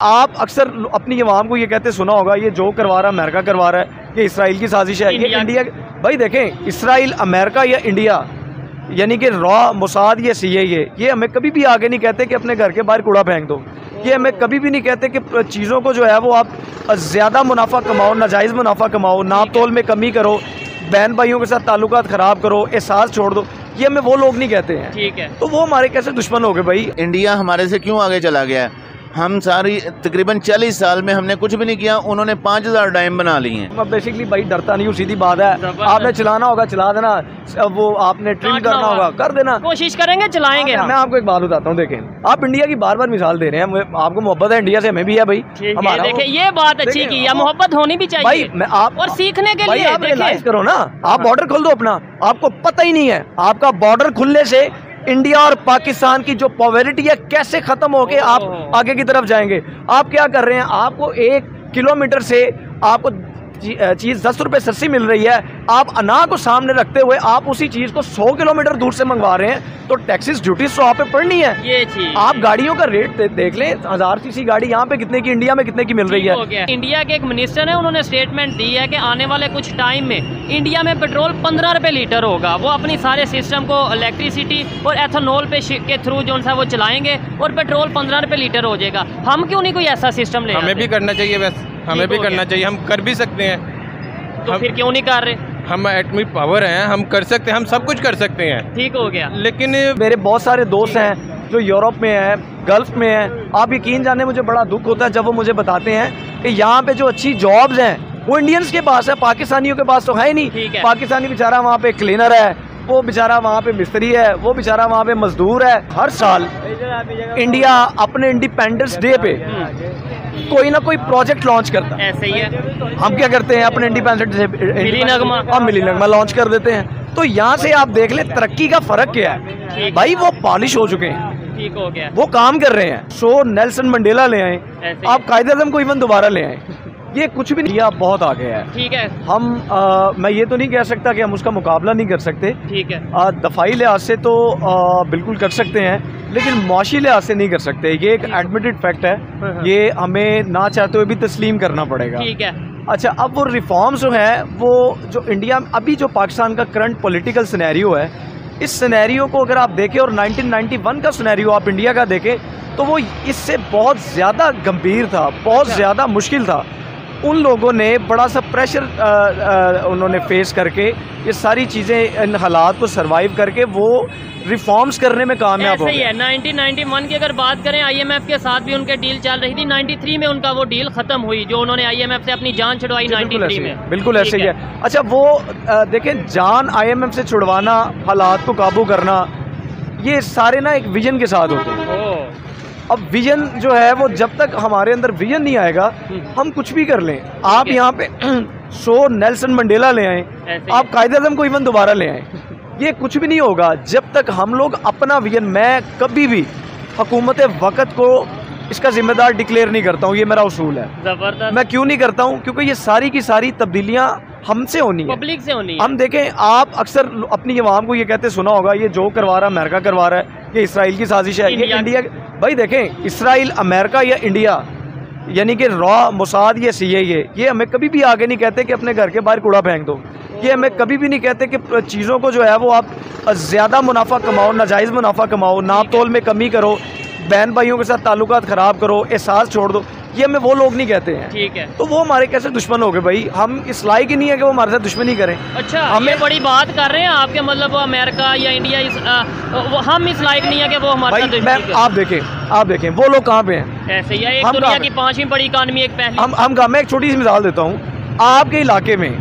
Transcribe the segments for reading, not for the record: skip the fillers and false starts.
आप अक्सर अपनी अवाम को ये कहते सुना होगा, ये जो करवा रहा है अमेरिका करवा रहा है, ये इसराइल की साजिश है, ये इंडिया। भाई देखें, इसराइल, अमेरिका या इंडिया, यानी कि रॉ, मोसाद या CIA, ये हमें कभी भी आगे नहीं कहते कि अपने घर के बाहर कूड़ा फेंक दो। ये हमें कभी भी नहीं कहते कि चीज़ों को जो है वो आप ज़्यादा मुनाफा कमाओ, नाजायज़ मुनाफा कमाओ, नाप तोल में कमी करो, बहन भाइयों के साथ ताल्लुकात ख़राब करो, एहसास छोड़ दो। ये हमें वो लोग नहीं कहते हैं, ठीक है। तो वो हमारे कैसे दुश्मन हो गए भाई? इंडिया हमारे से क्यों आगे चला गया है? हम सारी तकरीबन 40 साल में हमने कुछ भी नहीं किया, उन्होंने 5000 डैम बना लिए हैं। अब बेसिकली भाई डरता नहीं हूँ, सीधी बात है। आपने चलाना होगा चला देना, वो आपने ट्रिम करना होगा कर देना, कोशिश करेंगे चलाएंगे। मैं आपको एक बात बताता हूँ, देखें, आप इंडिया की बार बार मिसाल दे रहे हैं, आपको मोहब्बत है इंडिया से, हमें भी है भाई। देखिए ये बात अच्छी की है, मोहब्बत होनी भी चाहिए भाई। मैं आप और सीखने के लिए आप रियलाइज करो ना, आप बॉर्डर खोल दो अपना, आपको पता ही नहीं है आपका बॉर्डर खुलने से इंडिया और पाकिस्तान की जो पॉवर्टी है कैसे खत्म होके आप आगे की तरफ जाएंगे। आप क्या कर रहे हैं, आपको 1 किलोमीटर से आपको चीज़ 10 रुपये सस्ती मिल रही है, आप अना को सामने रखते हुए आप उसी चीज़ को 100 किलोमीटर दूर से मंगवा रहे हैं, तो टैक्सेस ड्यूटीज तो आप पे पड़नी है। ये चीज आप गाड़ियों का रेट देख लें, 1000 सीसी गाड़ी यहाँ पे कितने की, इंडिया में कितने की मिल रही है। इंडिया के एक मिनिस्टर है, उन्होंने स्टेटमेंट दी है कि आने वाले कुछ टाइम में इंडिया में पेट्रोल 15 रुपये लीटर होगा। वो अपनी सारे सिस्टम को इलेक्ट्रिसिटी और एथेनॉल के थ्रू जो सा वो चलाएंगे और पेट्रोल 15 रुपये लीटर हो जाएगा। हम क्यों नहीं कोई ऐसा सिस्टम ले? हमें भी करना चाहिए, वैसे हमें भी करना चाहिए, हम कर भी सकते हैं। तो फिर क्यों नहीं कर रहे? हम एटॉमिक पावर हैं, हम कर सकते हैं, हम सब कुछ कर सकते हैं। ठीक हो गया। लेकिन मेरे बहुत सारे दोस्त हैं जो यूरोप में हैं, गल्फ में हैं। आप यकीन जाने, मुझे बड़ा दुख होता है जब वो मुझे बताते हैं कि यहाँ पे जो अच्छी जॉब्स हैं वो इंडियंस के पास है, पाकिस्तानियों के पास तो है ही नहीं। पाकिस्तानी बेचारा वहाँ पे क्लीनर है, वो बेचारा वहाँ पे मिस्त्री है, वो बेचारा वहाँ पे मजदूर है। हर साल इंडिया अपने इंडिपेंडेंस डे पे कोई ना कोई प्रोजेक्ट लॉन्च करता है। ऐसे ही है। हम क्या करते हैं अपने इंडिपेंडेंस डे पे? मिली नगमा लॉन्च कर देते हैं। तो यहाँ से आप देख ले तरक्की का फर्क क्या है भाई। वो पॉलिश हो चुके हैं, ठीक हो गया, वो काम कर रहे हैं। सो नेल्सन मंडेला ले आए, आप कायदे आज़म को इवन दोबारा ले आए, ये कुछ भी नहीं, आप बहुत आगे है। ठीक है। हम मैं ये तो नहीं कह सकता कि हम उसका मुकाबला नहीं कर सकते। ठीक है। दफाई लिहाज से तो बिल्कुल कर सकते हैं, लेकिन मुआशी लिहाज से नहीं कर सकते। ये एक एडमिटेड फैक्ट है, ये हमें ना चाहते हुए भी तस्लीम करना पड़ेगा। ठीक है। अच्छा, अब वो रिफॉर्म्स जो हैं, वो जो इंडिया अभी जो पाकिस्तान का करंट पॉलिटिकल सिनेरियो है, इस सिनेरियो को अगर आप देखें और 1991 का सिनेरियो आप इंडिया का देखें, तो वो इससे बहुत ज़्यादा गंभीर था, बहुत ज़्यादा मुश्किल था। उन लोगों ने बड़ा सा प्रेशर उन्होंने फेस करके ये सारी चीज़ें, इन हालात को सरवाइव करके वो रिफॉर्म्स करने में कामयाब हो गए। सही है। 1991 की अगर बात करें, IMF के साथ भी उनके डील चल रही थी। 93 में उनका वो डील ख़त्म हुई, जो उन्होंने IMF से अपनी जान छुड़वाई 93 में। बिल्कुल ऐसे ही है। अच्छा, वो देखें, जान IMF से छुड़वाना, हालात को काबू करना, ये सारे ना एक विजन के साथ होते हैं। अब विजन जो है वो जब तक हमारे अंदर विजन नहीं आएगा, हम कुछ भी कर लें। आप यहाँ पे नेल्सन मंडेला ले आए, आप कायदे आज़म को इवन दोबारा ले आए, ये कुछ भी नहीं होगा जब तक हम लोग अपना विजन। मैं कभी भी हुकूमत वक़्त को इसका जिम्मेदार डिक्लेयर नहीं करता हूँ, ये मेरा उसूल है। जबरदस्त। मैं क्यों नहीं करता हूँ? क्योंकि ये सारी की सारी तब्दीलियाँ हमसे होनी है, पब्लिक से होनी है। हम देखें, आप अक्सर अपनी अवाम को ये कहते सुना होगा, ये जो करवा रहा है अमेरिका करवा रहा है, ये इसराइल की साजिश है, ये इंडिया। भाई देखें, इसराइल, अमेरिका या इंडिया, यानी कि रॉ, मोसाद या CIA, ये हमें कभी भी आगे नहीं कहते कि अपने घर के बाहर कूड़ा फेंक दो। ये हमें कभी भी नहीं कहते कि चीज़ों को जो है वो आप ज़्यादा मुनाफा कमाओ, नाजायज़ मुनाफा कमाओ, नाप तोल में कमी करो, बहन भाइयों के साथ ताल्लुकात ख़राब करो, एहसास छोड़ दो। ये हमें वो लोग नहीं कहते हैं, ठीक है। तो वो हमारे कैसे दुश्मन हो गए भाई? हम इस लायक ही नहीं है कि वो हमारे साथ दुश्मनी करें। अच्छा, हमें बड़ी बात कर रहे हैं आपके, मतलब अमेरिका या इंडिया हम इस लायक नहीं है कि वो हमारे साथ दुश्मनी करें। आप देखें वो लोग कहाँ पे हैं? ऐसे ही है, एक दुनिया की 5वीं बड़ी इकानमी, एक पहली। मैं एक छोटी सी मिसाल देता हूँ। आपके इलाके में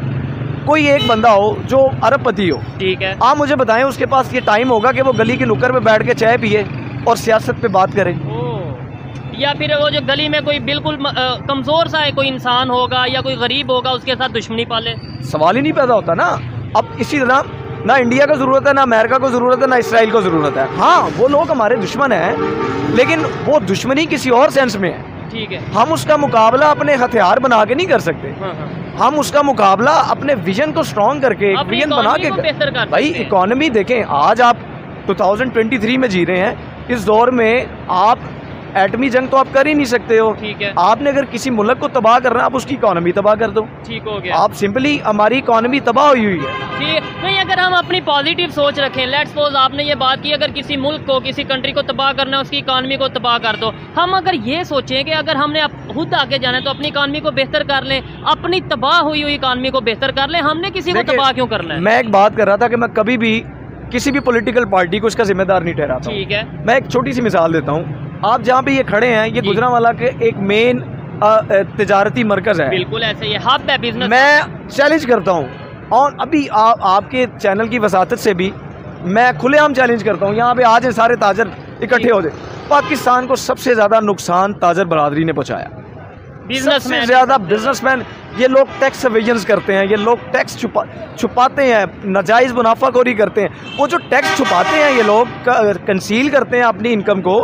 कोई एक बंदा हो जो अरबपति हो, ठीक है, आप मुझे बताएं उसके पास ये टाइम होगा कि वो गली के नुक्कड़ पे बैठ के चाय पिए और सियासत पे बात करें? या फिर वो जो गली में कोई बिल्कुल कमज़ोर सा है कोई इंसान होगा या कोई गरीब होगा, उसके साथ दुश्मनी पाले? सवाल ही नहीं पैदा होता ना। अब इसी तरह ना इंडिया को ज़रूरत है, ना अमेरिका को ज़रूरत है, ना इसराइल को ज़रूरत है। हाँ, वो लोग हमारे दुश्मन हैं, लेकिन वो दुश्मनी किसी और सेंस में है, ठीक है। हम उसका मुकाबला अपने हथियार बना के नहीं कर सकते। हम उसका मुकाबला अपने विजन को स्ट्रॉन्ग करके, एक विजन बना के। भाई इकोनॉमी देखें, आज आप 2023 में जी रहे हैं, इस दौर में आप एटमी जंग तो आप कर ही नहीं सकते हो। ठीक है। आपने अगर किसी मुल्क को तबाह करना है, आप उसकी इकोनॉमी तबाह कर दो। ठीक हो गया। आप सिंपली, हमारी इकोनॉमी तबाह हुई हुई है। ठीक नहीं, अगर हम अपनी पॉजिटिव सोच रखें, लेट्स सपोज आपने ये बात की, अगर किसी मुल्क को, किसी कंट्री को तबाह करना है, उसकी इकानमी को तबाह कर दो। हम अगर ये सोचें कि अगर हमने खुद आगे जाना है तो अपनी इकानमी को बेहतर कर लें, अपनी तबाह हुई हुई इकानमी को बेहतर कर लें, हमने किसी को तबाह क्यों करना है? मैं एक बात कर रहा था कि मैं कभी भी किसी भी पॉलिटिकल पार्टी को इसका जिम्मेदार नहीं ठहराता। ठीक है। मैं एक छोटी सी मिसाल देता हूँ। आप जहाँ पे ये खड़े हैं, ये गुजरांवाला के एक मेन तिजारती मरकज है। बिल्कुल ऐसे ही हब है बिजनेस। मैं चैलेंज करता हूँ, और अभी आपके चैनल की वसातत से भी मैं खुलेआम चैलेंज करता हूँ, यहाँ पे आज सारे ताजर इकट्ठे हो जाए। पाकिस्तान को सबसे ज़्यादा नुकसान ताजर बरादरी ने पहुँचाया, सबसे ज़्यादा बिजनेसमैन। ये लोग टैक्स एवेजन्स करते हैं, ये लोग टैक्स छुपाते हैं, नाजायज़ मुनाफाखोरी करते हैं। वो जो टैक्स छुपाते हैं, ये लोग कंसील करते हैं अपनी इनकम को,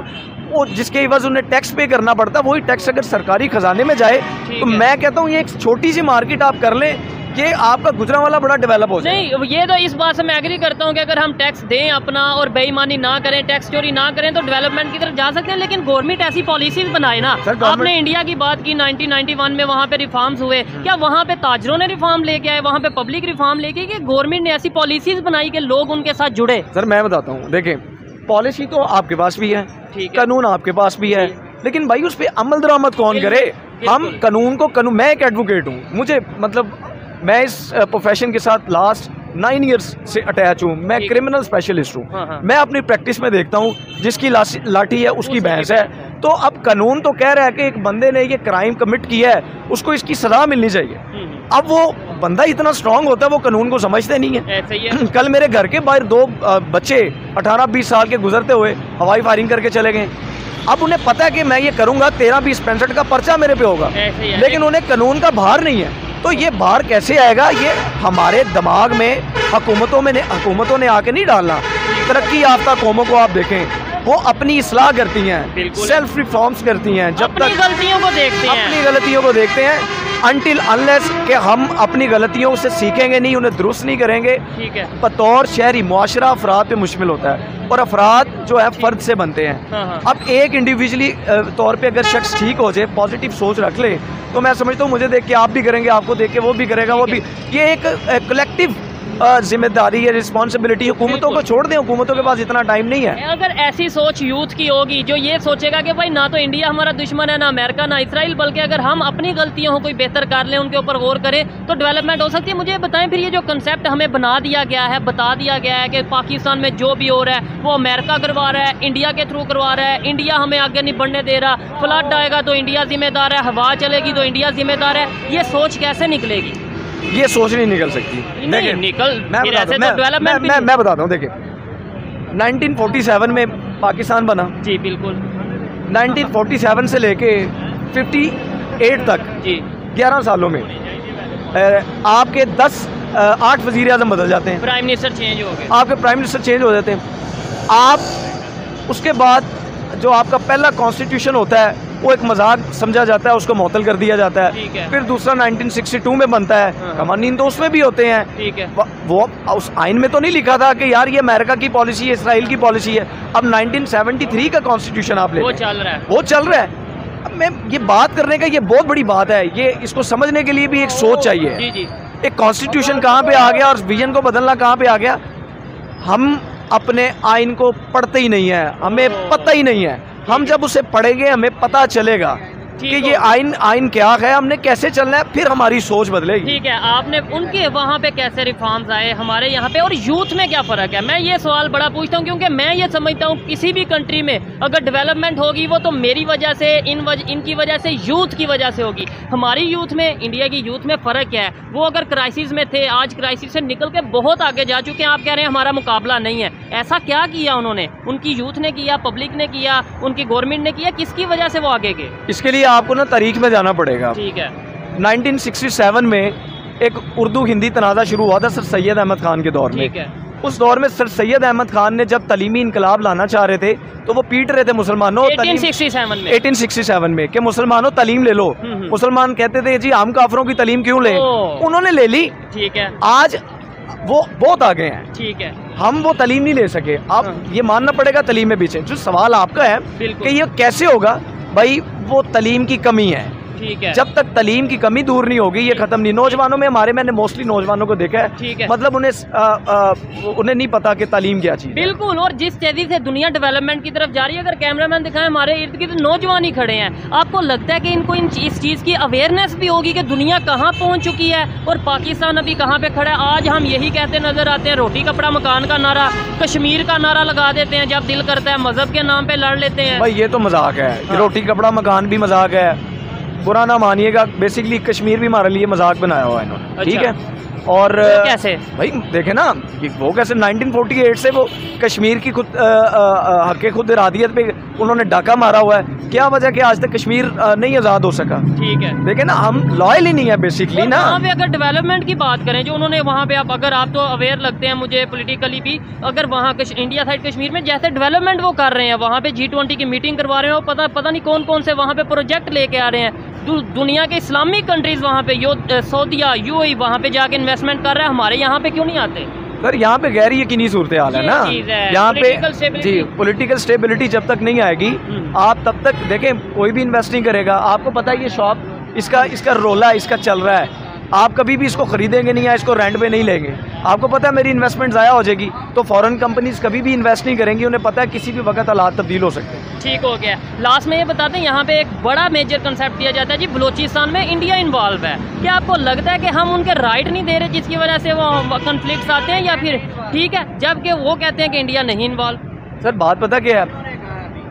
वो जिसके एवज उन्हें टैक्स पे करना पड़ता है, वही टैक्स अगर सरकारी खजाने में जाए तो मैं कहता हूँ ये एक छोटी सी मार्केट आप कर लें, ये आपका गुजरांवाला बड़ा डेवलप हो जाए। नहीं, ये तो इस बात से मैं एग्री करता हूँ कि अगर हम टैक्स दें अपना और बेईमानी ना करें, टैक्स चोरी ना करें, तो डेवलपमेंट की तरफ जा सकते हैं। लेकिन गवर्नमेंट ऐसी पॉलिसीज बनाए ना। आपने इंडिया की बात की, 1991 में वहाँ पे रिफॉर्म्स हुए, क्या वहाँ पे ताजरों ने रिफॉर्म लेके आए, वहाँ पे पब्लिक रिफॉर्म लेके, कि गवर्नमेंट ने ऐसी पॉलिसीज बनाई कि लोग उनके साथ जुड़े? सर मैं बताता हूँ, देखें, पॉलिसी तो आपके पास भी है, कानून आपके पास भी है, लेकिन भाई उस पर अमल दरामद कौन करे? हम कानून को मैं एक एडवोकेट हूँ, मुझे मतलब मैं इस प्रोफेशन के साथ लास्ट 9 इयर्स से अटैच हूँ। मैं क्रिमिनल स्पेशलिस्ट हूँ। मैं अपनी प्रैक्टिस में देखता हूँ, जिसकी लाठी है उसकी भैंस है। तो अब कानून तो कह रहा है कि एक बंदे ने ये क्राइम कमिट किया है, उसको इसकी सजा मिलनी चाहिए। अब वो बंदा इतना स्ट्रांग होता है, वो कानून को समझते नहीं है। ऐसे ही है। कल मेरे घर के बाहर 2 बच्चे 18-20 साल के गुजरते हुए हवाई फायरिंग करके चले गए। अब उन्हें पता है कि मैं ये करूँगा 13-20-65 का पर्चा मेरे पे होगा, लेकिन उन्हें कानून का भार नहीं है। तो ये बाहर कैसे आएगा? ये हमारे दिमाग में हुकूमतों ने आके नहीं डालना। तरक्की याफ्ता कौमों को आप देखें, वो अपनी इस्लाह करती हैं, सेल्फ रिफॉर्म्स करती हैं, जब तक गलतियों को देखते हैं, अपनी गलतियों को देखते हैं, अनटिल अनलेस कि हम अपनी गलतियों से सीखेंगे नहीं, उन्हें दुरुस्त नहीं करेंगे। ठीक है। बतौर शहरी मुआशरा अफराद पे मुश्किल होता है, और अफराद जो है फ़र्द से बनते हैं। अब एक इंडिविजुअली तौर पे अगर शख्स ठीक हो जाए, पॉजिटिव सोच रख ले, तो मैं समझता हूँ मुझे देख के आप भी करेंगे, आपको देख के वो भी करेगा, वो भी। ये एक कलेक्टिव जिम्मेदारी है, रिस्पॉन्सिबिलिटी। हुकूमतों को छोड़ दें, हुकूमतों के पास इतना टाइम नहीं है। अगर ऐसी सोच यूथ की होगी जो ये सोचेगा कि भाई ना तो इंडिया हमारा दुश्मन है, ना अमेरिका, ना इसराइल, बल्कि अगर हम अपनी गलतियों को कोई बेहतर कर लें, उनके ऊपर गौर करें, तो डेवलपमेंट हो सकती है। मुझे बताएं फिर, ये जो कंसेप्ट हमें बना दिया गया है, बता दिया गया है कि पाकिस्तान में जो भी हो रहा है वो अमेरिका करवा रहा है, इंडिया के थ्रू करवा रहा है, इंडिया हमें आगे नहीं बढ़ने दे रहा, फ्लड आएगा तो इंडिया जिम्मेदार है, हवा चलेगी तो इंडिया जिम्मेदार है, ये सोच कैसे निकलेगी? ये सोच नहीं निकल सकती। नहीं निकल, मैं बताता हूँ। देखिए 1947 में पाकिस्तान बना। जी बिल्कुल। 1947 से लेके 58 तक जी 11 सालों में आपके 8 वज़ीर आज़म बदल जाते हैं, प्राइम मिनिस्टर चेंज हो गए, आपके प्राइम मिनिस्टर चेंज हो जाते हैं। आप उसके बाद जो आपका पहला कॉन्स्टिट्यूशन होता है वो एक मजाक समझा जाता है, उसको मुअत्तल कर दिया जाता है। फिर दूसरा 1962 में बनता है, कवानीन तो उसमें भी होते हैं। ठीक है। वो उस आइन में तो नहीं लिखा था कि यार ये अमेरिका की पॉलिसी है, इसराइल की पॉलिसी है। अब 1973 का कॉन्स्टिट्यूशन आप ले, वो चल रहा है, वो चल रहा है। अब मैं ये बात करने का, ये बहुत बड़ी बात है, ये इसको समझने के लिए भी एक सोच चाहिए। जी जी। एक कॉन्स्टिट्यूशन कहाँ पे आ गया और विजन को बदलना कहाँ पे आ गया? हम अपने आइन को पढ़ते ही नहीं है, हमें पता ही नहीं है। हम जब उसे पढ़ेंगे हमें पता चलेगा कि ये आइन क्या है, हमने कैसे चलना है, फिर हमारी सोच बदलेगी। ठीक है। आपने उनके वहाँ पे कैसे रिफॉर्म्स आए, हमारे यहाँ पे, और यूथ में क्या फ़र्क है? मैं ये सवाल बड़ा पूछता हूँ, क्योंकि मैं ये समझता हूँ किसी भी कंट्री में अगर डेवलपमेंट होगी वो तो मेरी वजह से, इनकी वजह से, यूथ की वजह से होगी। हमारी यूथ में, इंडिया की यूथ में फ़र्क क्या है? वो अगर क्राइसिस में थे, आज क्राइसिस से निकल के बहुत आगे जा चुके हैं। आप कह रहे हैं हमारा मुकाबला नहीं है, ऐसा क्या किया उन्होंने? उनकी यूथ ने किया, पब्लिक ने किया, उनकी गवर्नमेंट ने किया, किसकी वजह से वो आगे गए? इसके लिए आपको ना तारीख में जाना पड़ेगा। ठीक है। 1967 में एक उर्दू हिंदी तनाज़ा शुरू हुआ था सर सैयद अहमद खान के दौर में। ठीक है। उस दौर में सर सैयद अहमद खान ने जब तलीमी इनकलाब लाना चाह रहे थे तो वो पीट रहे थे मुसलमानों 1867 में कि मुसलमानों तालीम ले लो। मुसलमान कहते थे जी हम काफरों की तालीम क्यों लें, उन्होंने ले ली। ठीक है। आज वो बहुत आगे हैं, ठीक है, हम वो तालीम नहीं ले सके। आप ये मानना पड़ेगा तालीम में पीछे। जो सवाल आपका है कि ये कैसे होगा, भाई वो तालीम की कमी है। ठीक है, जब तक तालीम की कमी दूर नहीं होगी ये खत्म नहीं। नौजवानों में हमारे, मैंने मोस्टली नौजवानों को देखा है, ठीक है, मतलब उन्हें नहीं पता कि तालीम क्या चीज़ है। बिल्कुल। और जिस तेजी से दुनिया डेवलपमेंट की तरफ जा रही है, अगर कैमरामैन दिखाएं, हमारे इर्द गिर्द नौजवान ही खड़े हैं, आपको लगता है कि इनको इस चीज़ की अवेयरनेस भी होगी कि दुनिया कहाँ पहुँच चुकी है और पाकिस्तान अभी कहाँ पे खड़ा है। आज हम यही कहते नजर आते हैं, रोटी कपड़ा मकान का नारा, कश्मीर का नारा लगा देते हैं, जब दिल करता है मजहब के नाम पे लड़ लेते हैं। भाई ये तो मजाक है, रोटी कपड़ा मकान भी मजाक है, बुरा ना मानिएगा। बेसिकली कश्मीर भी हमारे लिए मजाक बनाया हुआ है इन्होंने, ठीक है। और कैसे भाई देखे ना कि वो कैसे 1948 से वो कश्मीर की खुद हक़ खुद इरादियत पे उन्होंने डाका मारा हुआ है। क्या वजह कि आज तक कश्मीर नहीं आज़ाद हो सका? ठीक है, देखे ना, हम लॉयल ही नहीं है बेसिकली ना। वहाँ पे अगर डेवलपमेंट की बात करें जो उन्होंने वहाँ पे, अगर आप तो अवेयर लगते हैं मुझे पॉलिटिकली भी, अगर वहाँ इंडिया साइड कश्मीर में जैसे डेवलपमेंट वो कर रहे हैं, वहाँ पे G20 की मीटिंग करवा रहे हैं, पता नहीं कौन कौन से वहाँ पे प्रोजेक्ट लेके आ रहे हैं। दुनिया के इस्लामिक कंट्रीज वहाँ पे सऊदीया UAE वहाँ पे जाके इन्वेस्टमेंट कर रहा है, हमारे यहाँ पे क्यों नहीं आते? सर यहाँ पे गैर यकीनी सूरत हाल है ना, यहाँ पे जी पॉलिटिकल स्टेबिलिटी जब तक नहीं आएगी आप तब तक देखें कोई भी इन्वेस्ट नहीं करेगा। आपको पता है ये शॉप इसका रोला इसका चल रहा है, आप कभी भी इसको खरीदेंगे नहीं या इसको रेंट पे नहीं लेंगे। आपको पता है मेरी इन्वेस्टमेंट ज़ाया हो जाएगी, तो फॉरेन कंपनीज कभी भी इन्वेस्ट नहीं करेंगी, उन्हें पता है किसी भी वक्त हालात तब्दील हो सकते हैं। ठीक हो गया। लास्ट में ये बताते हैं, यहाँ पे एक बड़ा मेजर कंसेप्ट दिया जाता है जी, बलूचिस्तान में इंडिया इन्वॉल्व है। क्या आपको लगता है कि हम उनके राइट नहीं दे रहे जिसकी वजह से वो कन्फ्लिक्ट आते हैं, या फिर ठीक है जबकि वो कहते हैं कि इंडिया नहीं इन्वॉल्व? सर बात पता क्या है,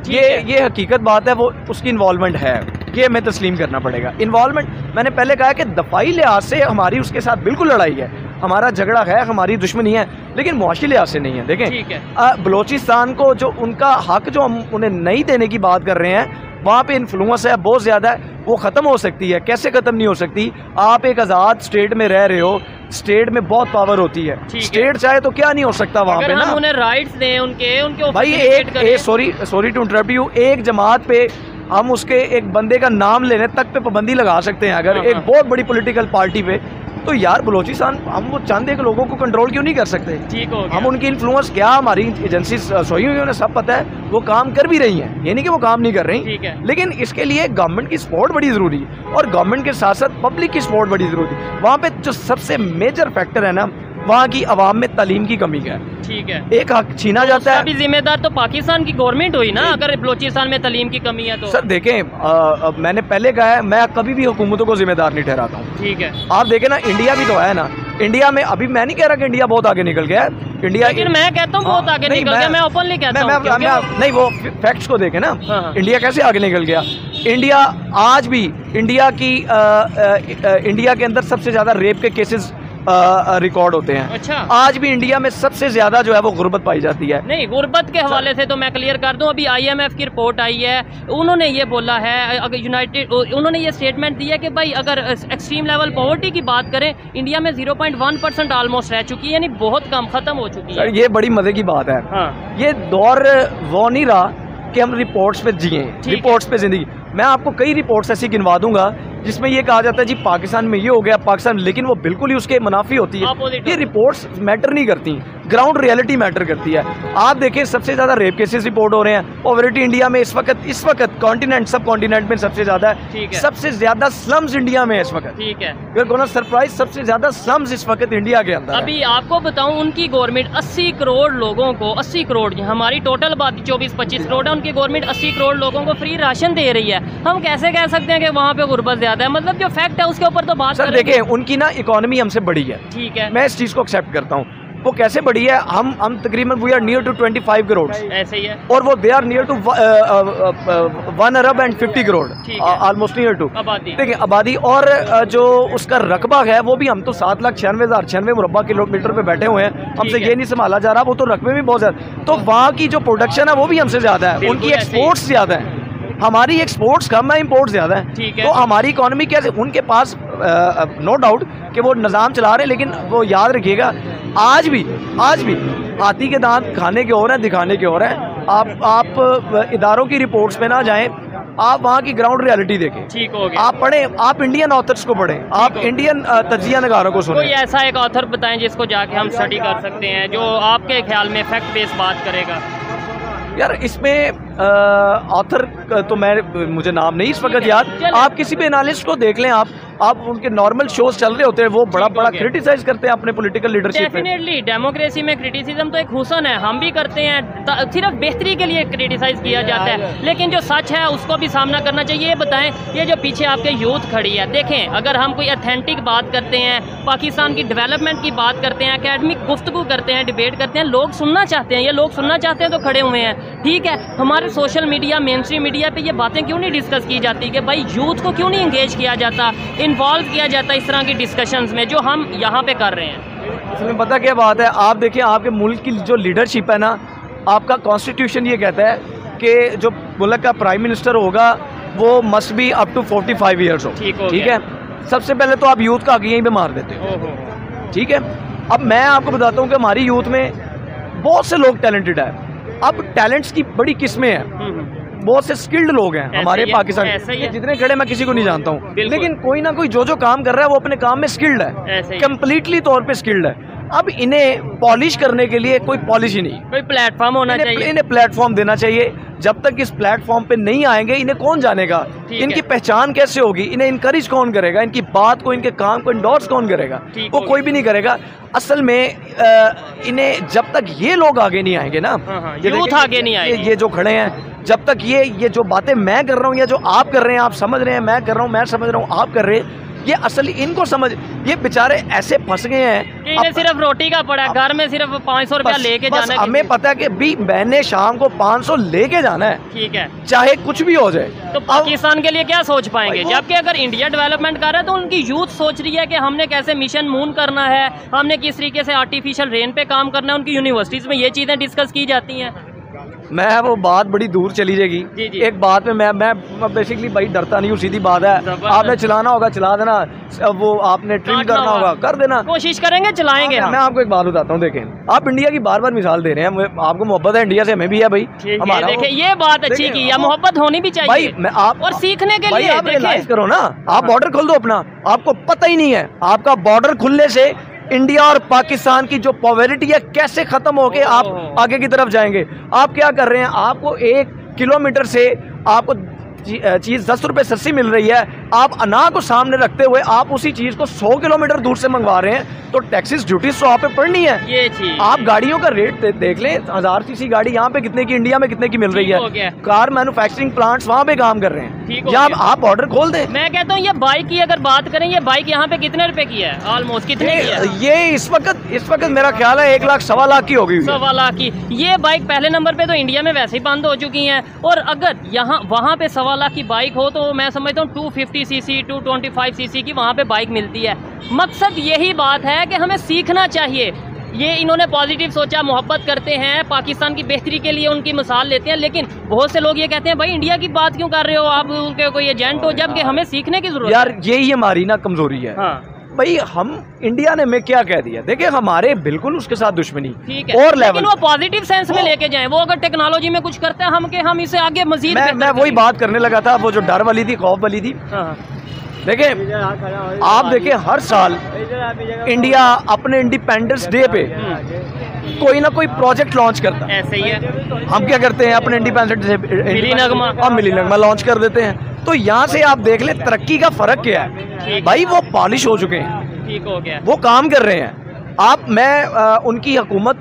ये हकीकत बात है, वो उसकी इन्वॉल्वमेंट है, ये हमें तस्लीम करना पड़ेगा। इन्वॉल्वमेंट मैंने पहले कहा कि दफाई लिहाज से हमारी उसके साथ बिल्कुल लड़ाई है, हमारा झगड़ा है, हमारी दुश्मनी है, लेकिन मुआशी लिहाज से नहीं है। देखें बलूचिस्तान को जो उनका हक जो हम उन्हें नहीं देने की बात कर रहे हैं, वहाँ पे इन्फ्लुएंस है बहुत ज़्यादा है, वो ख़त्म हो सकती है। कैसे ख़त्म नहीं हो सकती? आप एक आज़ाद स्टेट में रह रहे हो, स्टेट में बहुत पावर होती है, स्टेट चाहे तो क्या नहीं हो सकता वहाँ पे ना। उन्हें राइट्स दें उनके भाई सॉरी टू इंटरप्ट यू, एक जमात पे हम उसके एक बंदे का नाम लेने तक पे पाबंदी लगा सकते हैं अगर एक बहुत बड़ी पॉलिटिकल पार्टी पे, तो यार बलूचिस्तान हम वो चंद एक लोगों को कंट्रोल क्यों नहीं कर सकते? ठीक हो गया। हम उनकी इन्फ्लुएंस क्या, हमारी एजेंसी सोई हुई उन्हें सब पता है, वो काम कर भी रही हैं, ये नहीं कि वो काम नहीं कर रही, ठीक है। लेकिन इसके लिए गवर्नमेंट की सपोर्ट बड़ी ज़रूरी है और गवर्नमेंट के साथ साथ पब्लिक की सपोर्ट बड़ी ज़रूरी है। वहाँ पे जो सबसे मेजर फैक्टर है ना, वहाँ की आवाम में तालीम की कमी है, ठीक है। एक हक छीना जाता है, अभी जिम्मेदार तो पाकिस्तान की गवर्नमेंट हुई ना अगर बलूचिस्तान में तालीम की कमी है तो। सर देखें मैंने पहले कहा है, मैं कभी भी हुकूमतों को जिम्मेदार नहीं ठहराता हूँ, ठीक है। आप देखें ना, इंडिया भी तो है ना, इंडिया में अभी मैं नहीं कह रहा कि इंडिया बहुत आगे निकल गया है, इंडिया लेकिन मैं कहता हूँ बहुत आगे निकल गया, मैं ओपनली कहता हूँ। नहीं वो फैक्ट्स को देखें ना, इंडिया कैसे आगे निकल गया। इंडिया आज भी इंडिया के अंदर सबसे ज़्यादा रेप के केसेस रिकॉर्ड होते हैं। अच्छा। आज भी इंडिया में सबसे ज्यादा जो है वो गुर्बत पाई जाती है। नहीं, गुर्बत के हवाले से तो मैं क्लियर कर दूं, अभी IMF की रिपोर्ट आई है, उन्होंने ये बोला है, अगर उन्होंने ये स्टेटमेंट दी है कि भाई अगर एक्सट्रीम लेवल पॉवर्टी की बात करें, इंडिया में 0.1% ऑलमोस्ट रह चुकी है, यानी बहुत कम, खत्म हो चुकी है। ये बड़ी मजे की बात है। हाँ। ये दौर वो नहीं रहा कि हम रिपोर्ट्स पे जिए, रिपोर्ट्स पे जिंदगी। मैं आपको कई रिपोर्ट्स ऐसी गिनवा दूंगा जिसमें ये कहा जाता है जी पाकिस्तान में ये हो गया, पाकिस्तान, लेकिन वो बिल्कुल ही उसके मुनाफी होती है। ये रिपोर्ट्स मैटर नहीं करती, ग्राउंड रियलिटी मैटर करती है। आप देखें सबसे ज़्यादा रेप केसेस रिपोर्ट हो रहे हैं, पॉवर्टी इंडिया में इस वक्त कॉन्टिनेंट, सब कॉन्टिनेंट में सबसे ज़्यादा है, सबसे ज़्यादा स्लम्स इंडिया में इस वक्त, ठीक है। सरप्राइज, सबसे ज़्यादा स्लम्स इस वक्त इंडिया के अंदर। अभी आपको बताऊं, उनकी गवर्नमेंट 80 करोड़ लोगों को, 80 करोड़, हमारी टोटल आबादी 24-25 करोड़ है, उनकी गवर्नमेंट 80 करोड़ लोगों को फ्री राशन दे रही है। हम कैसे कह सकते हैं कि वहाँ पे गुर्बत ज़्यादा है? मतलब जो फैक्ट है उसके ऊपर तो बात सर देखें, उनकी ना इकोनॉमी हमसे बड़ी है, ठीक है, मैं इस चीज़ को एक्सेप्ट करता हूँ। वो कैसे बड़ी है, हम तकरीबन we are near to 25 crore, ऐसे ही है, और वो दे आर नियर टू 1 अरब and 50 crore, almost near to देखिए आबादी। और जो उसका रकबा है वो भी, हम तो 7,96,096 मुरब्बा किलोमीटर पे बैठे हुए हैं, हमसे ये नहीं संभाला जा रहा, वो तो रकबे भी बहुत ज़्यादा। तो वहाँ की जो प्रोडक्शन है वो भी हमसे ज़्यादा है, उनकी एक्सपोर्ट्स ज़्यादा है, हमारी एक्सपोर्ट्स कम है, इंपोर्ट ज़्यादा है। तो हमारी इकोनॉमी कैसे, उनके पास नो डाउट कि वो निज़ाम चला रहे हैं, लेकिन वो याद रखिएगा आज भी हाथी के दांत खाने के और हैं, दिखाने के और हैं। आप इदारों की रिपोर्ट्स पे ना जाएं, आप वहाँ की ग्राउंड रियलिटी देखें, ठीक हो गया। आप पढ़ें, आप इंडियन ऑथर्स को पढ़ें, आप इंडियन तजिया नगारों को कोई सुनें। ऐसा एक ऑथर बताएं जिसको जाके हम स्टडी कर सकते हैं, जो आपके ख्याल में फैक्ट बेस बात करेगा। यार इसमें ऑथर तो मुझे नाम नहीं इस वक्त याद, आप किसी भी एनालिस्ट को देख लें, आप उनके नॉर्मल शोज चल रहे होते हैं, वो बड़ा क्रिटिसाइज करते हैं अपने पॉलिटिकल लीडरशिप पे। डेफिनेटली डेमोक्रेसी में क्रिटिसिज्म तो एक हुसन है, हम भी करते हैं, सिर्फ बेहतरी के लिए क्रिटिसाइज किया जाता है, लेकिन जो सच है उसको भी सामना करना चाहिए। ये बताएं, ये जो पीछे आपके यूथ खड़ी है, देखें अगर हम कोई अथेंटिक बात करते हैं, पाकिस्तान की डेवलपमेंट की बात करते हैं, एकेडमिक गुफ्तगू करते हैं, डिबेट करते हैं, लोग सुनना चाहते हैं, ये लोग सुनना चाहते हैं तो खड़े हुए हैं, ठीक है। हमारे social media, main stream media पे ये बातें क्यों नहीं डिस्कस की जाती कि भाई यूथ को क्यों नहीं इंगेज किया जाता, इन्वॉल्व किया जाता इस तरह की डिस्कशंस में, जो हम यहाँ पे कर रहे हैं। इसमें पता क्या बात है, आप देखिए आपके मुल्क की जो लीडरशिप है ना, आपका कॉन्स्टिट्यूशन ये कहता है कि जो मुल्क का प्राइम मिनिस्टर होगा वो must be up to 45 years हो, ठीक है। सबसे पहले तो आप यूथ का आगे यहीं पे मार देते हो, ठीक है। अब मैं आपको बताता हूँ कि हमारी यूथ में बहुत से लोग टैलेंटेड है, अब टैलेंट्स की बड़ी किस्में हैं, बहुत से स्किल्ड लोग हैं हमारे पाकिस्तान में, जितने खड़े मैं किसी को नहीं जानता हूँ, लेकिन कोई ना कोई जो काम कर रहा है वो अपने काम में स्किल्ड है, कम्प्लीटली तौर पे स्किल्ड है। अब इन्हें पॉलिश करने के लिए कोई पॉलिसी नहीं, कोई प्लेटफॉर्म होना चाहिए, इन्हें प्लेटफॉर्म देना चाहिए। जब तक इस प्लेटफॉर्म पे नहीं आएंगे इन्हें कौन जानेगा, इनकी पहचान कैसे होगी, इन्हें इनकरेज कौन करेगा, इनकी बात को, इनके काम को इंडोर्स कौन करेगा, वो कोई भी नहीं करेगा। असल में इन्हें जब तक ये लोग आगे नहीं आएंगे ना, यूथ आगे नहीं आएंगे, ये जो खड़े हैं, जब तक ये जो बातें मैं कर रहा हूँ या जो आप कर रहे हैं, आप समझ रहे हैं, मैं कर रहा हूँ, मैं समझ रहा हूँ, आप कर रहे हैं, ये असल इनको समझ, ये बेचारे ऐसे फंस गए हैं कि इन्हें सिर्फ रोटी का पड़ा है, घर में सिर्फ 500 रुपया लेके जाना है। हमें पता है कि भी मैंने शाम को 500 लेके जाना है, ठीक है, चाहे कुछ भी हो जाए। तो पाकिस्तान के लिए क्या सोच पाएंगे, जबकि अगर इंडिया डेवलपमेंट कर रहा है तो उनकी यूथ सोच रही है कि हमने कैसे मिशन मून करना है, हमने किस तरीके से आर्टिफिशियल रेन पे काम करना है। उनकी यूनिवर्सिटीज में ये चीजें डिस्कस की जाती हैं। मैं वो बात बड़ी दूर चली जाएगी, एक बात में मैं बेसिकली भाई डरता नहीं हूँ, सीधी बात है, आपने चलाना होगा चला देना, वो आपने ट्रिम करना होगा कर देना, कोशिश करेंगे चलाएंगे। मैं आपको एक बात बताता हूँ, देखें आप इंडिया की बार बार मिसाल दे रहे हैं, आपको मोहब्बत है इंडिया से, हमें भी है भाई, हमारा देखें ये बात अच्छी की है, मोहब्बत होनी भी चाहिए भाई, मैं आप और सीखने के लिए आप रियलाइज करो ना, आप बॉर्डर खोल दो अपना, आपको पता ही नहीं है आपका बॉर्डर खुलने से इंडिया और पाकिस्तान की जो पॉवर्टी है कैसे खत्म होके आप आगे की तरफ जाएंगे। आप क्या कर रहे हैं, आपको 1 किलोमीटर से आपको चीज़ 10 रुपये सस्ती मिल रही है, आप अना को सामने रखते हुए आप उसी चीज़ को 100 किलोमीटर दूर से मंगवा रहे हैं, तो टैक्सेस ड्यूटीज तो आप पे पड़नी है। ये चीज आप गाड़ियों का रेट देख लें, 1000 सीसी गाड़ी यहाँ पे कितने की, इंडिया में कितने की मिल रही है, कार मैन्युफैक्चरिंग प्लांट्स वहाँ पे काम कर रहे हैं, जहाँ आप ऑर्डर खोल दें। मैं कहता हूँ ये बाइक की अगर बात करें, ये बाइक यहाँ पे कितने रुपए की है, ऑलमोस्ट कितने की है? ये इस वक्त मेरा ख्याल है 1 लाख 1.25 लाख की होगी, 1.25 लाख की। ये बाइक पहले नंबर पे तो इंडिया में वैसे ही बंद हो चुकी हैं, और अगर यहाँ वहाँ पे 1.25 लाख की बाइक हो तो मैं समझता हूँ 250 सीसी 225 सीसी की वहाँ पे बाइक मिलती है। मकसद यही बात है कि हमें सीखना चाहिए। ये इन्होंने पॉजिटिव सोचा, मोहब्बत करते हैं, पाकिस्तान की बेहतरी के लिए उनकी मिसाल लेते हैं, लेकिन बहुत से लोग ये कहते हैं भाई इंडिया की बात क्यों कर रहे हो आप, उनके कोई एजेंट हो, जबकि हमें सीखने की जरूरत है। यार यही हमारी ना कमजोरी है। हाँ। भाई हम इंडिया ने में क्या कह दिया, देखिए हमारे बिल्कुल उसके साथ दुश्मनी, ठीक है, और लेकिन वो पॉजिटिव सेंस में लेके जाएं, वो अगर टेक्नोलॉजी में कुछ करते हैं हम इसे आगे मजीद मैं वही बात करने लगा था, वो जो डर वाली थी, खौफ वाली थी। देखिए आप देखिए हर साल इंडिया अपने इंडिपेंडेंस डे पे कोई ना कोई प्रोजेक्ट लॉन्च करता है, ऐसे ही है। हम क्या करते हैं अपने इंडिपेंडेंस डे पे मिली नगमा लॉन्च कर देते हैं। तो यहाँ से आप देख ले तरक्की का फर्क क्या है भाई, वो पॉलिश हो चुके हैं, ठीक हो गया, वो काम कर रहे हैं। मैं उनकी हुकूमत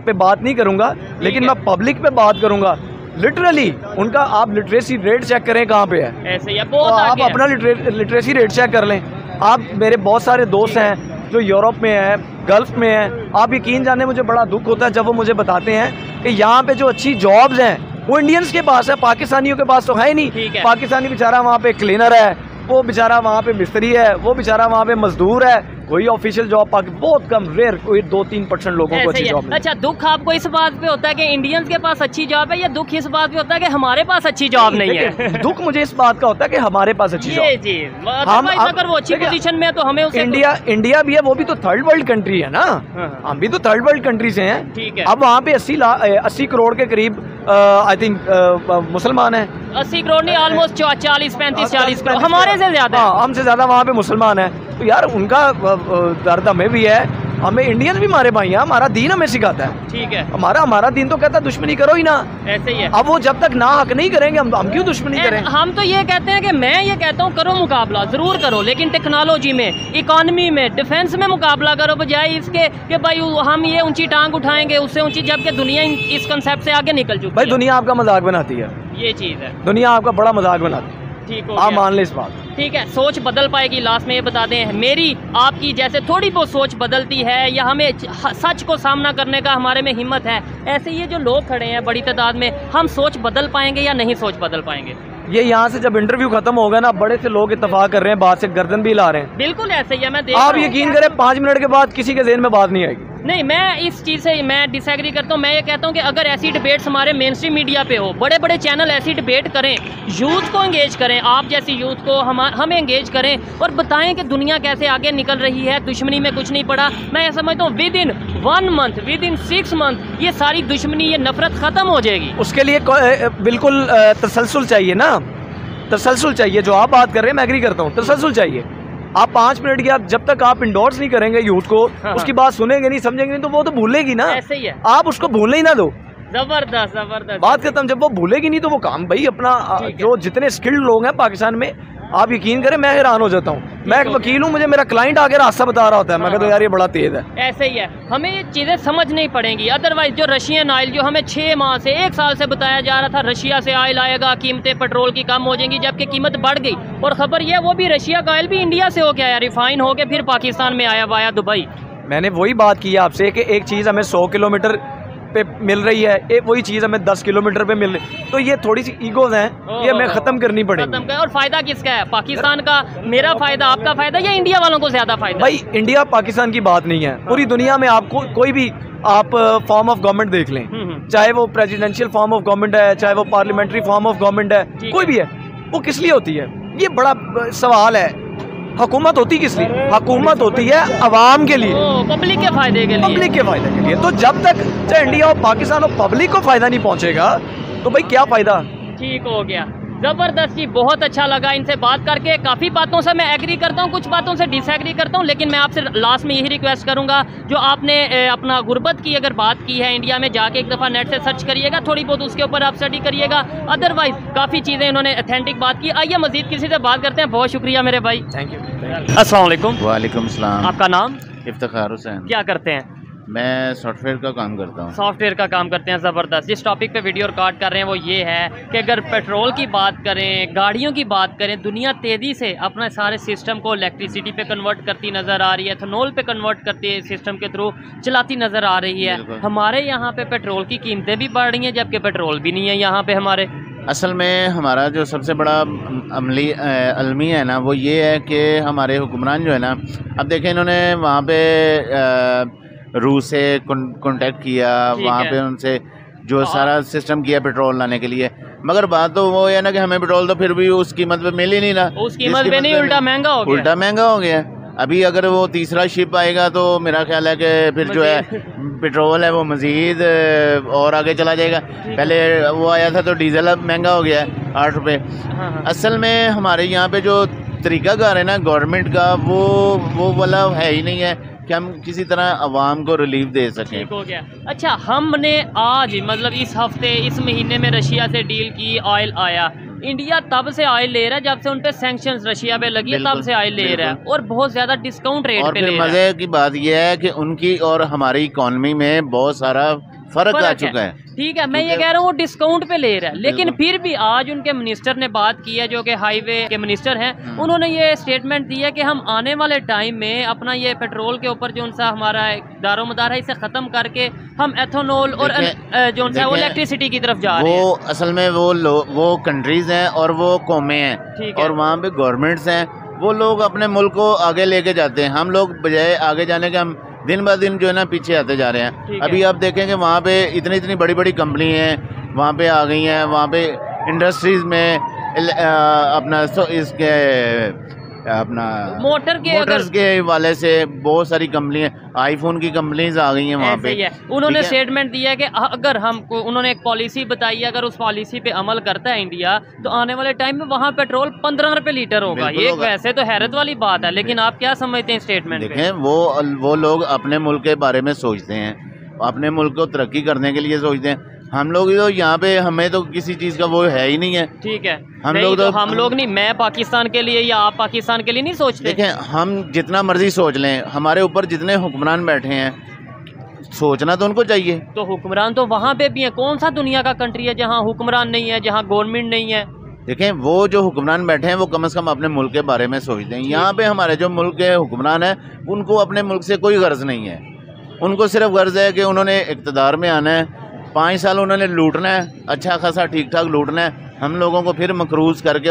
पे बात नहीं करूंगा, लेकिन मैं पब्लिक पे बात करूंगा। लिटरली उनका आप लिटरेसी रेट चेक करें कहाँ पे है, ऐसे ही है, तो आप अपना लिटरेसी रेट चेक कर लें। आप मेरे बहुत सारे दोस्त हैं जो यूरोप में हैं, गल्फ में हैं, आप यकीन जाने मुझे बड़ा दुख होता है जब वो मुझे बताते हैं कि यहाँ पे जो अच्छी जॉब्स हैं वो इंडियंस के पास है, पाकिस्तानियों के पास तो है ही नहीं। पाकिस्तानी बेचारा वहाँ पे क्लीनर है, वो बेचारा वहाँ पे मिस्त्री है, वो बेचारा वहाँ पे मजदूर है, कोई ऑफिशियल जॉब बहुत कम, रेयर, कोई 2-3% लोगों को अच्छी जॉब मिलती है। अच्छा, दुख आपको इस बात पे होता है कि इंडियंस के पास अच्छी जॉब है, या दुख इस बात पे होता है कि हमारे पास अच्छी जॉब नहीं है? दुख मुझे इस बात का होता है कि हमारे पास अच्छी जॉब। ये जी, अगर वो अच्छी पोजीशन में है तो हमें उसे इंडिया भी है, वो भी तो थर्ड वर्ल्ड कंट्री है ना। हम भी तो थर्ड वर्ल्ड कंट्री से हैं। ठीक है। अब वहाँ पे 80 करोड़ के करीब आई थिंक मुसलमान हैं। 80 करोड़ नहीं, ऑलमोस्ट 40-35-40 करोड़, हमारे से ज्यादा। हमसे ज्यादा वहाँ पे मुसलमान है। तो यार उनका दर्द हमें भी है, हमें इंडियन भी हमारे भाई हैं, हमारा दीन हमें सिखाता है। ठीक है। हमारा दीन तो कहता है दुश्मनी करो ही ना। ऐसे ही है। अब वो जब तक ना हक नहीं करेंगे हम क्यों दुश्मनी करें? हम तो ये कहते हैं कि मैं ये कहता हूँ करो मुकाबला, जरूर करो, लेकिन टेक्नोलॉजी में, इकोनॉमी में, डिफेंस में मुकाबला करो, बजाय इसके कि भाई हम ये ऊंची टांग उठाएंगे उससे ऊंची, जबकि दुनिया इस कंसेप्ट से आगे निकल चुकी है। भाई दुनिया आपका मजाक बनाती है, ये चीज़ है, दुनिया आपका बड़ा मजाक बनाती है। ठीक हो आप गया। मान ले इस बात। ठीक है, सोच बदल पाएगी। लास्ट में ये बता दें, मेरी आपकी जैसे थोड़ी बहुत सोच बदलती है, या हमें सच को सामना करने का हमारे में हिम्मत है, ऐसे ये जो लोग खड़े हैं बड़ी तादाद में, हम सोच बदल पाएंगे या नहीं सोच बदल पाएंगे? ये यहाँ से जब इंटरव्यू खत्म होगा ना, बड़े से लोग इत्तेफाक कर रहे हैं, बात से गर्दन भी हिला रहे हैं। बिल्कुल ऐसे ही है, मैं देख आप रहा हूँ। यकीन करें 5 मिनट के बाद किसी के ज़हन में बात नहीं आएगी। नहीं, मैं इस चीज़ से मैं डिसएग्री करता हूँ। मैं ये कहता हूँ कि अगर ऐसी डिबेट्स हमारे मेन स्ट्रीम मीडिया पे हो, बड़े बड़े चैनल ऐसी डिबेट करें, यूथ को एंगेज करें, आप जैसी यूथ को हम एंगेज करें और बताएं कि दुनिया कैसे आगे निकल रही है, दुश्मनी में कुछ नहीं पड़ा। मैं ये समझता हूँ with in 1 month, with in 6 month ये सारी दुश्मनी, ये नफरत ख़त्म हो जाएगी। उसके लिए बिल्कुल तसलसल चाहिए ना, तसलसल चाहिए। जो आप बात कर रहे हैं मैं एग्री करता हूँ, तसलसल चाहिए। आप 5 मिनट की, आप जब तक आप इंडोर्स नहीं करेंगे यूथ को, उसकी बात सुनेंगे नहीं, समझेंगे नहीं, तो वो तो भूलेगी ना। ऐसे ही है, आप उसको भूलने ही ना दो। जबरदस्त जबरदस्त बात खत्म। जब वो भूलेगी नहीं तो वो काम भाई अपना, जो जितने स्किल्ड लोग हैं पाकिस्तान में, आप यकीन करें मैं हैरान हो जाता हूँ। मैं एक वकील हूँ, मुझे मेरा क्लाइंट आगे रास्ता बता रहा होता है, मैं कहता हूँ यार ये बड़ा तेज है। ऐसे ही है, हमें ये चीज़ें समझनी पड़ेंगी। अदरवाइज जो रशियन ऑयल जो हमें 6 माह से 1 साल से बताया जा रहा था, रशिया से ऑयल आएगा, कीमतें पेट्रोल की कम हो जाएंगी, जबकि कीमत बढ़ गई। और ख़बर यह वो भी रशिया का ऑयल भी इंडिया से होके आया, रिफाइन होके फिर पाकिस्तान में आया वाया दुबई। मैंने वही बात की आपसे कि एक चीज़ हमें 100 किलोमीटर पे मिल रही है, एक वही चीज़ हमें 10 किलोमीटर पे मिल रही, तो ये थोड़ी सी ईगोज हैं, ये हमें ख़त्म करनी पड़ेगी। और फ़ायदा किसका है? पाकिस्तान का, मेरा फ़ायदा, आपका फ़ायदा, या इंडिया वालों को ज़्यादा फ़ायदा? भाई इंडिया पाकिस्तान की बात नहीं है, पूरी दुनिया में आपको कोई भी आप फॉर्म ऑफ गवर्नमेंट देख लें, चाहे वो प्रेसिडेंशियल फॉर्म ऑफ गवर्नमेंट है, चाहे वो पार्लियामेंट्री फॉर्म ऑफ गवर्नमेंट है, कोई भी है, वो किस लिए होती है? ये बड़ा सवाल है। हुकूमत होती किस लिए? हुकूमत होती है अवाम के लिए, पब्लिक के फायदे के लिए, पब्लिक के फायदे के लिए। तो जब तक चाहे इंडिया और पाकिस्तान और पब्लिक को फायदा नहीं पहुंचेगा तो भाई क्या फायदा? ठीक हो गया, ज़बरदस्त जी, बहुत अच्छा लगा इनसे बात करके। काफ़ी बातों से मैं एग्री करता हूँ, कुछ बातों से डिसएग्री करता हूँ, लेकिन मैं आपसे लास्ट में यही रिक्वेस्ट करूँगा, जो आपने अपना गुर्बत की अगर बात की है, इंडिया में जाके एक दफ़ा नेट से सर्च करिएगा, थोड़ी बहुत उसके ऊपर आप स्टडी करिएगा। अदरवाइज़ काफ़ी चीज़ें इन्होंने अथेंटिक बात की। आइए मज़ीद किसी से बात करते हैं। बहुत शुक्रिया मेरे भाई, थैंक यू। अस्सलाम वालेकुम। वालेकुम सलाम। आपका नाम? इफ्तिखार हुसैन। क्या करते हैं? मैं सॉफ्टवेयर का काम करता हूँ। सॉफ्टवेयर का काम करते हैं, ज़बरदस्त। जिस टॉपिक पे वीडियो रिकॉर्ड कर रहे हैं वो ये है कि अगर पेट्रोल की बात करें, गाड़ियों की बात करें, दुनिया तेज़ी से अपने सारे सिस्टम को इलेक्ट्रिसिटी पे कन्वर्ट करती नज़र आ रही है, एथेनॉल पे कन्वर्ट करती है, सिस्टम के थ्रू चलाती नज़र आ रही है। हमारे यहाँ पे पेट्रोल की कीमतें भी बढ़ रही हैं, जबकि पेट्रोल भी नहीं है यहाँ पे हमारे। असल में हमारा जो सबसे बड़ा अलमी है ना, वो ये है कि हमारे हुक्मरान जो है ना, अब देखें इन्होंने वहाँ पे रूस से कांटेक्ट किया, वहाँ पे उनसे जो सारा सिस्टम किया पेट्रोल लाने के लिए, मगर बात तो वो है ना कि हमें पेट्रोल तो फिर भी उस कीमत पे मिल ही नहीं रहा। उस कीमत पे नहीं, उल्टा महंगा हो गया। उल्टा महंगा हो गया। अभी अगर वो तीसरा शिप आएगा तो मेरा ख्याल है कि फिर जो है पेट्रोल है वो मज़ीद और आगे चला जाएगा। पहले वो आया था तो डीजल अब महंगा हो गया है 8 रुपये। असल में हमारे यहाँ पे जो तरीक़ाकार है ना गवर्नमेंट का, वो वाला है ही नहीं है कि हम किसी तरह आवाम को रिलीफ दे सकें। ठीक हो गया। अच्छा, हमने आज मतलब इस हफ्ते, इस महीने में रशिया से डील की, ऑयल आया। इंडिया तब से ऑयल ले रहा है जब से उन पे सैंक्शंस रशिया पे लगी है, तब से ऑयल ले रहा है, और बहुत ज़्यादा डिस्काउंट रेट पे ले रहा है। मज़े की बात यह है कि उनकी और हमारी इकॉनमी में बहुत सारा फ़र्क आ चुका है। ठीक है, मैं ये कह रहा हूँ वो डिस्काउंट पे ले रहा है, लेकिन फिर भी आज उनके मिनिस्टर ने बात की है, जो कि हाईवे के मिनिस्टर हैं, उन्होंने ये स्टेटमेंट दी है कि हम आने वाले टाइम में अपना ये पेट्रोल के ऊपर जो सा हमारा दारोमदार है, इसे ख़त्म करके हम एथेनॉल और जो सा वो इलेक्ट्रिसिटी की तरफ जा रहे हैं। वो असल में वो कंट्रीज़ हैं और वो कौमें हैं, और वहाँ पे गवर्नमेंट्स हैं, वो लोग अपने मुल्क को आगे लेके जाते हैं। हम लोग बजाय आगे जाने के हम दिन ब दिन जो है ना पीछे आते जा रहे हैं। अभी आप देखेंगे वहाँ पे इतनी बड़ी बड़ी कंपनी हैं वहाँ पे आ गई हैं, वहाँ पे इंडस्ट्रीज़ में अपना इसके अपना मोटर्स के वाले से बहुत सारी कंपनियां, आईफोन की कंपनीज आ गई हैं वहाँ पे। उन्होंने स्टेटमेंट दिया है कि अगर हमको, उन्होंने एक पॉलिसी बताई है, अगर उस पॉलिसी पे अमल करता है इंडिया तो आने वाले टाइम में वहाँ पेट्रोल 15 रुपए लीटर होगा। ये वैसे तो हैरत वाली बात है, लेकिन आप क्या समझते हैं स्टेटमेंट? देखें, वो लोग अपने मुल्क के बारे में सोचते हैं, अपने मुल्क को तरक्की करने के लिए सोचते हैं। हम लोग तो यहाँ पे हमें तो किसी चीज़ का वो है ही नहीं है। ठीक है, हम लोग नहीं, मैं पाकिस्तान के लिए या आप पाकिस्तान के लिए नहीं सोचते। देखें, हम जितना मर्जी सोच लें, हमारे ऊपर जितने हुक्मरान बैठे हैं, सोचना तो उनको चाहिए। तो हुक्मरान तो वहाँ पे भी है। कौन सा दुनिया का कंट्री है जहाँ हुक्मरान नहीं है, जहाँ गवर्नमेंट नहीं है? देखें, वो जो हुक्मरान बैठे हैं वो कम से कम अपने मुल्क के बारे में सोचते हैं। यहाँ पे हमारे जो मुल्क के हुक्मरान हैं उनको अपने मुल्क से कोई गर्ज नहीं है। उनको सिर्फ गर्ज है कि उन्होंने इक़्तिदार में आना है, 5 साल उन्होंने लूटना है, अच्छा खासा ठीक ठाक लूटना है, हम लोगों को फिर मकरूज़ करके